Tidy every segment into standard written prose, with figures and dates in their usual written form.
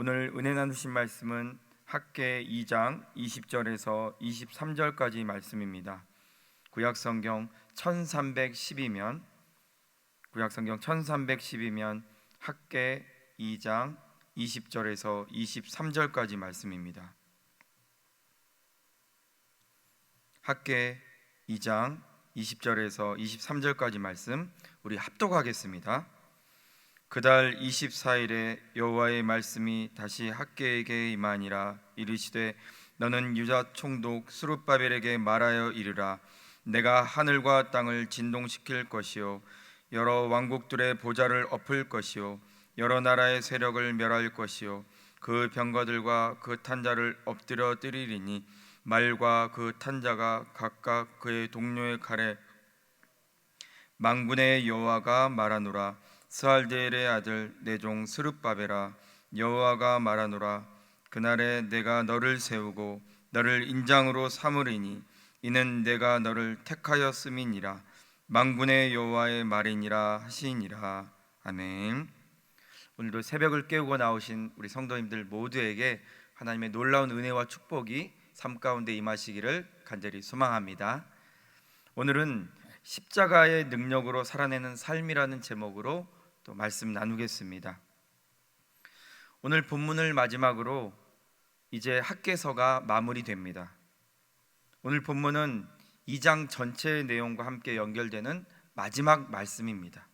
오늘 은혜 나누신 말씀은 학개 2장 20절에서 23절까지 말씀입니다. 구약성경 1312면 학개 2장 20절에서 23절까지 말씀입니다. 학개 2장 20절에서 23절까지 말씀 우리 합독하겠습니다. 그달 24일에 여호와의 말씀이 다시 학개에게 임하니라. 이르시되 너는 유다 총독 스룹바벨에게 말하여 이르라. 내가 하늘과 땅을 진동시킬 것이요 여러 왕국들의 보좌를 엎을 것이요 여러 나라의 세력을 멸할 것이요 그 병거들과 그 탄자를 엎드려 뜨리리니 말과 그 탄자가 각각 그의 동료의 칼에 만군의 여호와가 말하노라. 스알디엘의 아들 내 종 스룹바벨아, 여호와가 말하노라. 그날에 내가 너를 세우고 너를 인장으로 삼으리니 이는 내가 너를 택하였음이니라. 만군의 여호와의 말이니라 하시니라. 아멘. 오늘도 새벽을 깨우고 나오신 우리 성도님들 모두에게 하나님의 놀라운 은혜와 축복이 삶 가운데 임하시기를 간절히 소망합니다. 오늘은 십자가의 능력으로 살아내는 삶이라는 제목으로 또 말씀 나누겠습니다. 오늘 본문을 마지막으로 이제 학개서가 마무리됩니다. 오늘 본문은 2장 전체의 내용과 함께 연결되는 마지막 말씀입니다.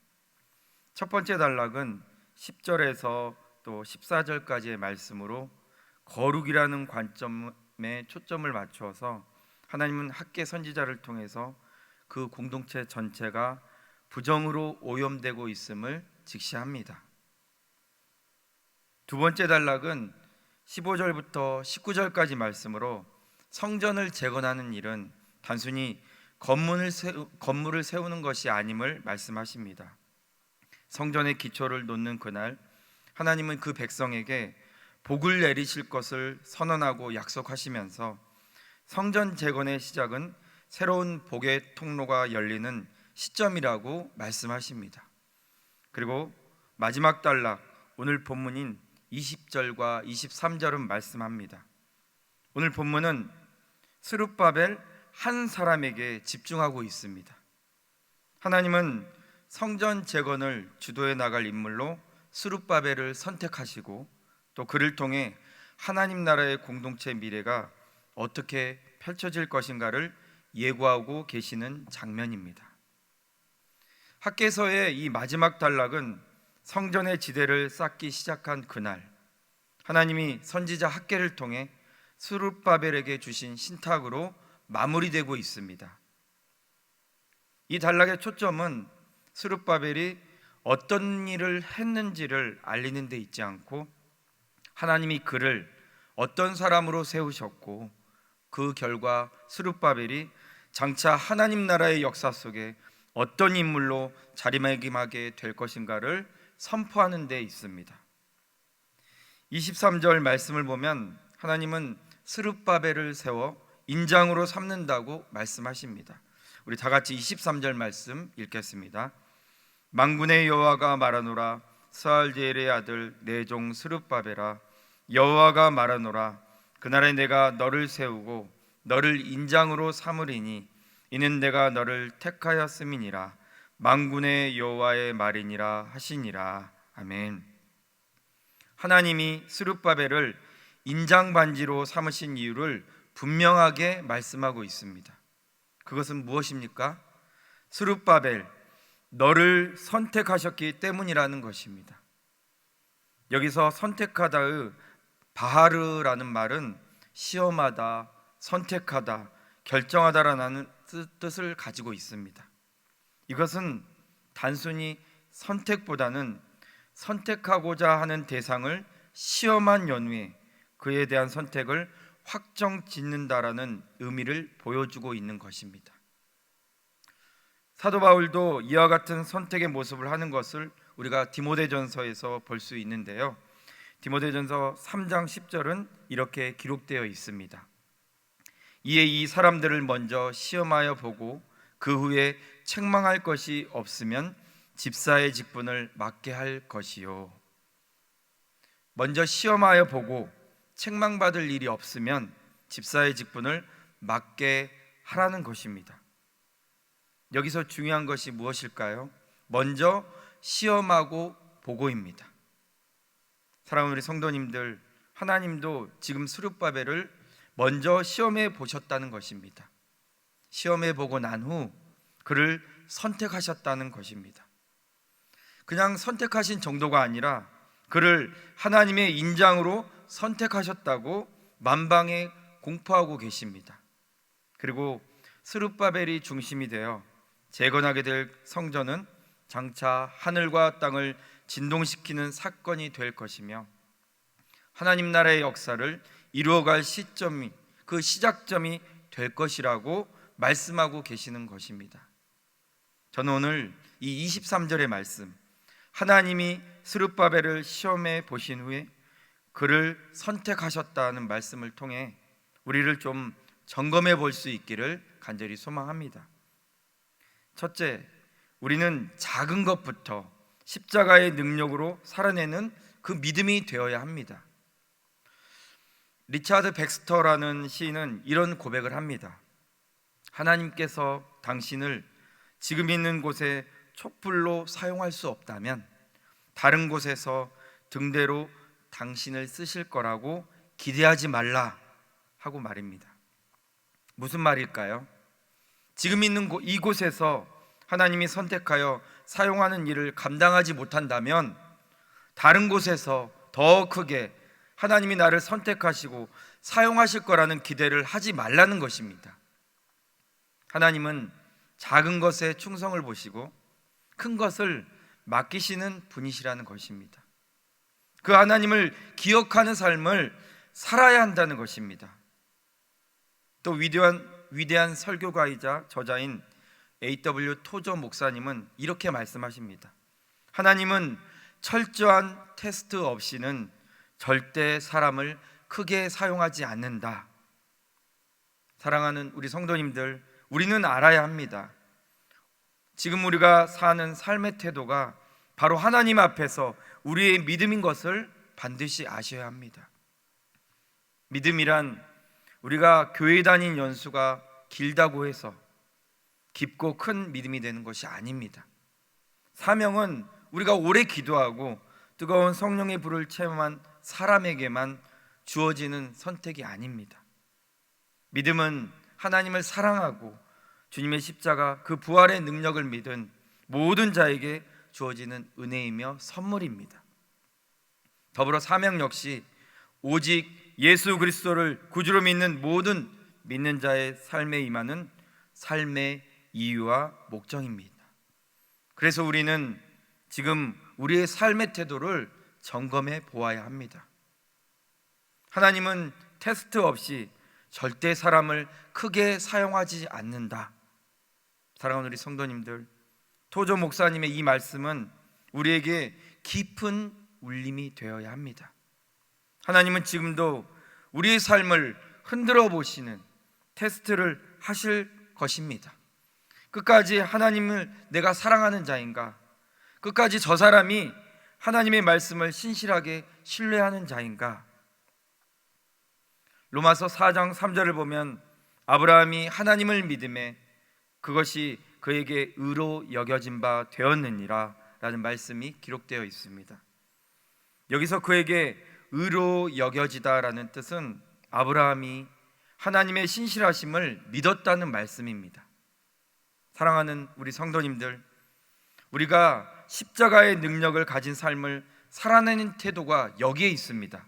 첫 번째 단락은 10절에서 또 14절까지의 말씀으로 거룩이라는 관점에 초점을 맞추어서 하나님은 학개 선지자를 통해서 그 공동체 전체가 부정으로 오염되고 있음을 직시합니다. 두 번째 단락은 15절부터 19절까지 말씀으로 성전을 재건하는 일은 단순히 건물을 세우는 것이 아님을 말씀하십니다. 성전의 기초를 놓는 그날 하나님은 그 백성에게 복을 내리실 것을 선언하고 약속하시면서 성전 재건의 시작은 새로운 복의 통로가 열리는 시점이라고 말씀하십니다. 그리고 마지막 단락 오늘 본문인 20절과 23절은 말씀합니다. 오늘 본문은 스룹바벨 한 사람에게 집중하고 있습니다. 하나님은 성전 재건을 주도해 나갈 인물로 스룹바벨을 선택하시고 또 그를 통해 하나님 나라의 공동체 미래가 어떻게 펼쳐질 것인가를 예고하고 계시는 장면입니다. 학개서의 이 마지막 단락은 성전의 지대를 쌓기 시작한 그날 하나님이 선지자 학개를 통해 스룹바벨에게 주신 신탁으로 마무리되고 있습니다. 이 단락의 초점은 스룹바벨이 어떤 일을 했는지를 알리는 데 있지 않고 하나님이 그를 어떤 사람으로 세우셨고 그 결과 스룹바벨이 장차 하나님 나라의 역사 속에 어떤 인물로 자리매김하게 될 것인가를 선포하는 데 있습니다. 23절 말씀을 보면 하나님은 스룹바벨을 세워 인장으로 삼는다고 말씀하십니다. 우리 다 같이 23절 말씀 읽겠습니다. 만군의 여호와가 말하노라. 스알디엘의 아들 내 종 스룹바벨아, 여호와가 말하노라. 그날에 내가 너를 세우고 너를 인장으로 삼으리니 이는 내가 너를 택하였음이니라. 만군의 여호와의 말이니라 하시니라. 아멘. 하나님이 스룹바벨을 인장 반지로 삼으신 이유를 분명하게 말씀하고 있습니다. 그것은 무엇입니까? 스룹바벨, 너를 선택하셨기 때문이라는 것입니다. 여기서 선택하다의 바하르라는 말은 시험하다, 선택하다, 결정하다라는 뜻을 가지고 있습니다. 이것은 단순히 선택보다는 선택하고자 하는 대상을 시험한 연후에 그에 대한 선택을 확정 짓는다라는 의미를 보여주고 있는 것입니다. 사도 바울도 이와 같은 선택의 모습을 하는 것을 우리가 디모데전서에서 볼 수 있는데요. 디모데전서 3장 10절은 이렇게 기록되어 있습니다. 이에 이 사람들을 먼저 시험하여 보고 그 후에 책망할 것이 없으면 집사의 직분을 맡게 할 것이요. 먼저 시험하여 보고 책망받을 일이 없으면 집사의 직분을 맡게 하라는 것입니다. 여기서 중요한 것이 무엇일까요? 먼저 시험하고 보고입니다. 사랑하는 우리 성도님들, 하나님도 지금 스룹바벨을 먼저 시험해 보셨다는 것입니다. 시험해 보고 난 후 그를 선택하셨다는 것입니다. 그냥 선택하신 정도가 아니라 그를 하나님의 인장으로 선택하셨다고 만방에 공포하고 계십니다. 그리고 스룹바벨이 중심이 되어 재건하게 될 성전은 장차 하늘과 땅을 진동시키는 사건이 될 것이며 하나님 나라의 역사를 이루어갈 시점이, 그 시작점이 될 것이라고 말씀하고 계시는 것입니다. 저는 오늘 이 23절의 말씀, 하나님이 스룹바벨을 시험해 보신 후에 그를 선택하셨다는 말씀을 통해 우리를 좀 점검해 볼 수 있기를 간절히 소망합니다. 첫째, 우리는 작은 것부터 십자가의 능력으로 살아내는 그 믿음이 되어야 합니다. 리차드 백스터라는 시인은 이런 고백을 합니다. 하나님께서 당신을 지금 있는 곳에 촛불로 사용할 수 없다면 다른 곳에서 등대로 당신을 쓰실 거라고 기대하지 말라 하고 말입니다. 무슨 말일까요? 지금 있는 이곳에서 하나님이 선택하여 사용하는 일을 감당하지 못한다면 다른 곳에서 더 크게 하나님이 나를 선택하시고 사용하실 거라는 기대를 하지 말라는 것입니다. 하나님은 작은 것에 충성을 보시고 큰 것을 맡기시는 분이시라는 것입니다. 그 하나님을 기억하는 삶을 살아야 한다는 것입니다. 또 위대한 설교가이자 저자인 A.W. 토저 목사님은 이렇게 말씀하십니다. 하나님은 철저한 테스트 없이는 절대 사람을 크게 사용하지 않는다. 사랑하는 우리 성도님들, 우리는 알아야 합니다. 지금 우리가 사는 삶의 태도가 바로 하나님 앞에서 우리의 믿음인 것을 반드시 아셔야 합니다. 믿음이란 우리가 교회 다닌 연수가 길다고 해서 깊고 큰 믿음이 되는 것이 아닙니다. 사명은 우리가 오래 기도하고 뜨거운 성령의 불을 체험한 사람에게만 주어지는 선택이 아닙니다. 믿음은 하나님을 사랑하고 주님의 십자가 그 부활의 능력을 믿은 모든 자에게 주어지는 은혜이며 선물입니다. 더불어 사명 역시 오직 예수 그리스도를 구주로 믿는 모든 믿는 자의 삶에 임하는 삶의 이유와 목적입니다. 그래서 우리는 지금 우리의 삶의 태도를 점검해 보아야 합니다. 하나님은 테스트 없이 절대 사람을 크게 사용하지 않는다. 사랑하는 우리 성도님들, 토조 목사님의 이 말씀은 우리에게 깊은 울림이 되어야 합니다. 하나님은 지금도 우리의 삶을 흔들어 보시는 테스트를 하실 것입니다. 끝까지 하나님을 내가 사랑하는 자인가? 끝까지 저 사람이 하나님의 말씀을 신실하게 신뢰하는 자인가? 로마서 4장 3절을 보면 아브라함이 하나님을 믿음에 그것이 그에게 의로 여겨진 바 되었느니라 라는 말씀이 기록되어 있습니다. 여기서 그에게 의로 여겨지다 라는 뜻은 아브라함이 하나님의 신실하심을 믿었다는 말씀입니다. 사랑하는 우리 성도님들, 우리가 십자가의 능력을 가진 삶을 살아내는 태도가 여기에 있습니다.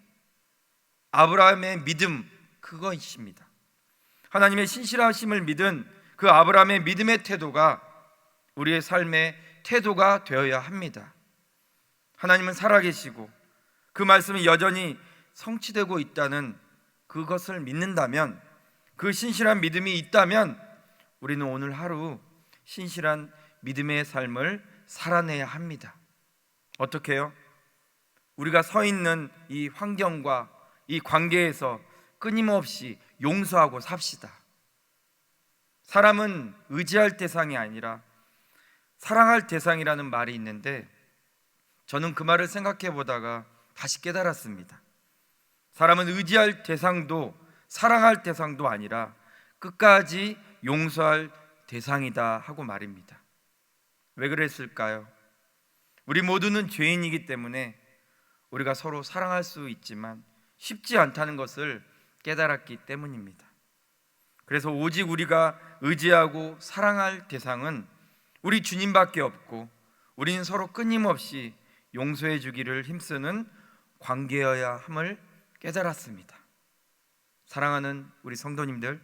아브라함의 믿음, 그것입니다. 하나님의 신실하심을 믿은 그 아브라함의 믿음의 태도가 우리의 삶의 태도가 되어야 합니다. 하나님은 살아계시고 그 말씀이 여전히 성취되고 있다는 그것을 믿는다면, 그 신실한 믿음이 있다면 우리는 오늘 하루 신실한 믿음의 삶을 살아내야 합니다. 어떻게 해요? 우리가 서 있는 이 환경과 이 관계에서 끊임없이 용서하고 삽시다. 사람은 의지할 대상이 아니라 사랑할 대상이라는 말이 있는데, 저는 그 말을 생각해 보다가 다시 깨달았습니다. 사람은 의지할 대상도 사랑할 대상도 아니라 끝까지 용서할 대상이다 하고 말입니다. 왜 그랬을까요? 우리 모두는 죄인이기 때문에 우리가 서로 사랑할 수 있지만 쉽지 않다는 것을 깨달았기 때문입니다. 그래서 오직 우리가 의지하고 사랑할 대상은 우리 주님밖에 없고 우리는 서로 끊임없이 용서해 주기를 힘쓰는 관계여야 함을 깨달았습니다. 사랑하는 우리 성도님들,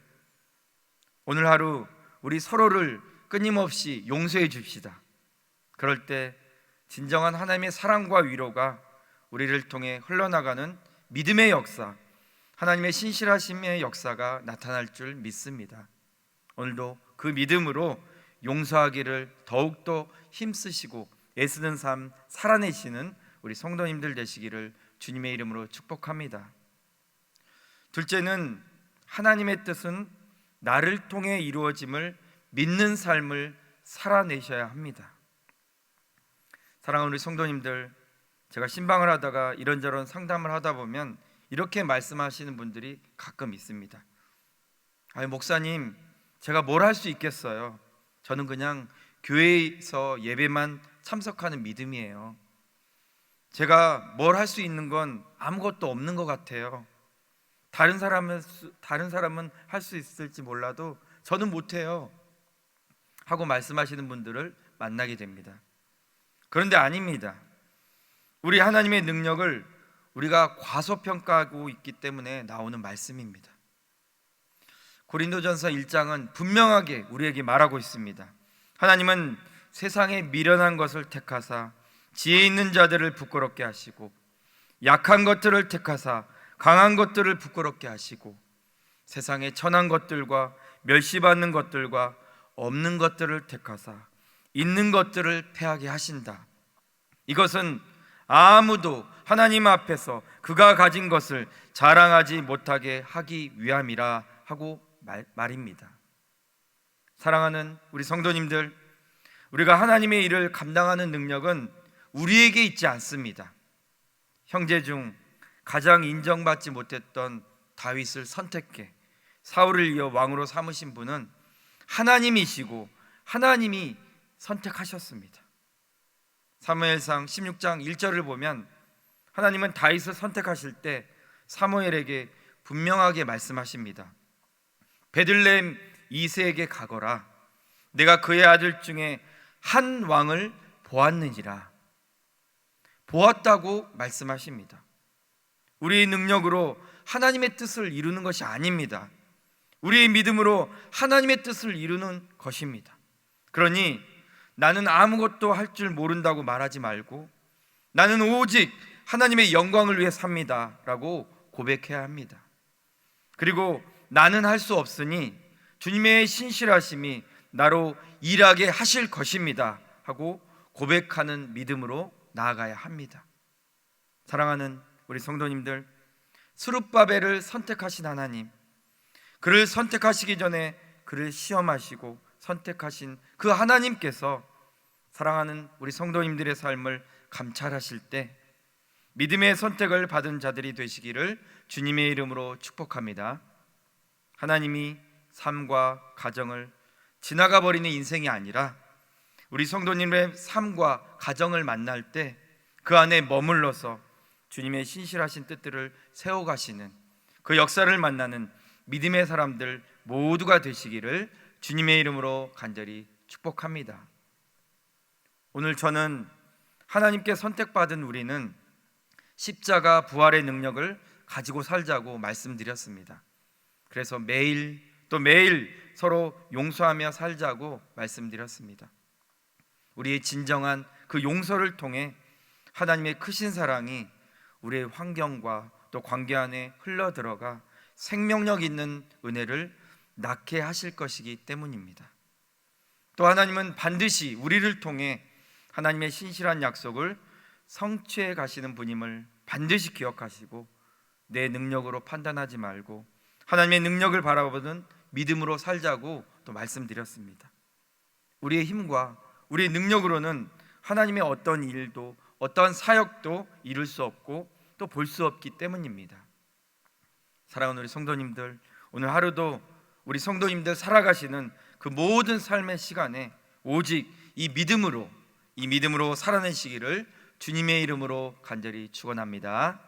오늘 하루 우리 서로를 끊임없이 용서해 줍시다. 그럴 때 진정한 하나님의 사랑과 위로가 우리를 통해 흘러나가는 믿음의 역사, 하나님의 신실하심의 역사가 나타날 줄 믿습니다. 오늘도 그 믿음으로 용서하기를 더욱더 힘쓰시고 애쓰는 삶 살아내시는 우리 성도님들 되시기를 주님의 이름으로 축복합니다. 둘째는 하나님의 뜻은 나를 통해 이루어짐을 믿는 삶을 살아내셔야 합니다. 사랑하는 우리 성도님들, 제가 신방을 하다가 이런저런 상담을 하다 보면 이렇게 말씀하시는 분들이 가끔 있습니다. 목사님, 제가 뭘 할 수 있겠어요? 저는 그냥 교회에서 예배만 참석하는 믿음이에요. 제가 뭘 할 수 있는 건 아무것도 없는 것 같아요. 다른 사람은 할 수 있을지 몰라도 저는 못해요 하고 말씀하시는 분들을 만나게 됩니다. 그런데 아닙니다. 우리 하나님의 능력을 우리가 과소평가하고 있기 때문에 나오는 말씀입니다. 고린도전서 1장은 분명하게 우리에게 말하고 있습니다. 하나님은 세상에 미련한 것을 택하사 지혜 있는 자들을 부끄럽게 하시고 약한 것들을 택하사 강한 것들을 부끄럽게 하시고 세상에 천한 것들과 멸시받는 것들과 없는 것들을 택하사 있는 것들을 패하게 하신다. 이것은 아무도 하나님 앞에서 그가 가진 것을 자랑하지 못하게 하기 위함이라 하고 말입니다. 사랑하는 우리 성도님들, 우리가 하나님의 일을 감당하는 능력은 우리에게 있지 않습니다. 형제 중 가장 인정받지 못했던 다윗을 선택해 사울을 이어 왕으로 삼으신 분은 하나님이시고 하나님이 선택하셨습니다. 사무엘상 16장 1절을 보면 하나님은 다윗을 선택하실 때 사무엘에게 분명하게 말씀하십니다. 베들레헴 이새에게 가거라. 내가 그의 아들 중에 한 왕을 보았느니라. 보았다고 말씀하십니다. 우리의 능력으로 하나님의 뜻을 이루는 것이 아닙니다. 우리의 믿음으로 하나님의 뜻을 이루는 것입니다. 그러니 나는 아무것도 할 줄 모른다고 말하지 말고 나는 오직 하나님의 영광을 위해 삽니다 라고 고백해야 합니다. 그리고 나는 할 수 없으니 주님의 신실하심이 나로 일하게 하실 것입니다 하고 고백하는 믿음으로 나아가야 합니다. 사랑하는 우리 성도님들, 스룹바벨을 선택하신 하나님, 그를 선택하시기 전에 그를 시험하시고 선택하신 그 하나님께서 사랑하는 우리 성도님들의 삶을 감찰하실 때 믿음의 선택을 받은 자들이 되시기를 주님의 이름으로 축복합니다. 하나님이 삶과 가정을 지나가 버리는 인생이 아니라 우리 성도님의 삶과 가정을 만날 때 그 안에 머물러서 주님의 신실하신 뜻들을 세워가시는 그 역사를 만나는 믿음의 사람들 모두가 되시기를 주님의 이름으로 간절히 축복합니다. 오늘 저는 하나님께 선택받은 우리는 십자가 부활의 능력을 가지고 살자고 말씀드렸습니다. 그래서 매일 또 매일 서로 용서하며 살자고 말씀드렸습니다. 우리의 진정한 그 용서를 통해 하나님의 크신 사랑이 우리의 환경과 또 관계 안에 흘러들어가 생명력 있는 은혜를 낳게 하실 것이기 때문입니다. 또 하나님은 반드시 우리를 통해 하나님의 신실한 약속을 성취해 가시는 분임을 반드시 기억하시고 내 능력으로 판단하지 말고 하나님의 능력을 바라보는 믿음으로 살자고 또 말씀드렸습니다. 우리의 힘과 우리의 능력으로는 하나님의 어떤 일도 어떠한 사역도 이룰 수 없고 또 볼 수 없기 때문입니다. 사랑하는 우리 성도님들, 오늘 하루도 우리 성도님들 살아가시는 그 모든 삶의 시간에 오직 이 믿음으로 살아내시기를 주님의 이름으로 간절히 축원합니다.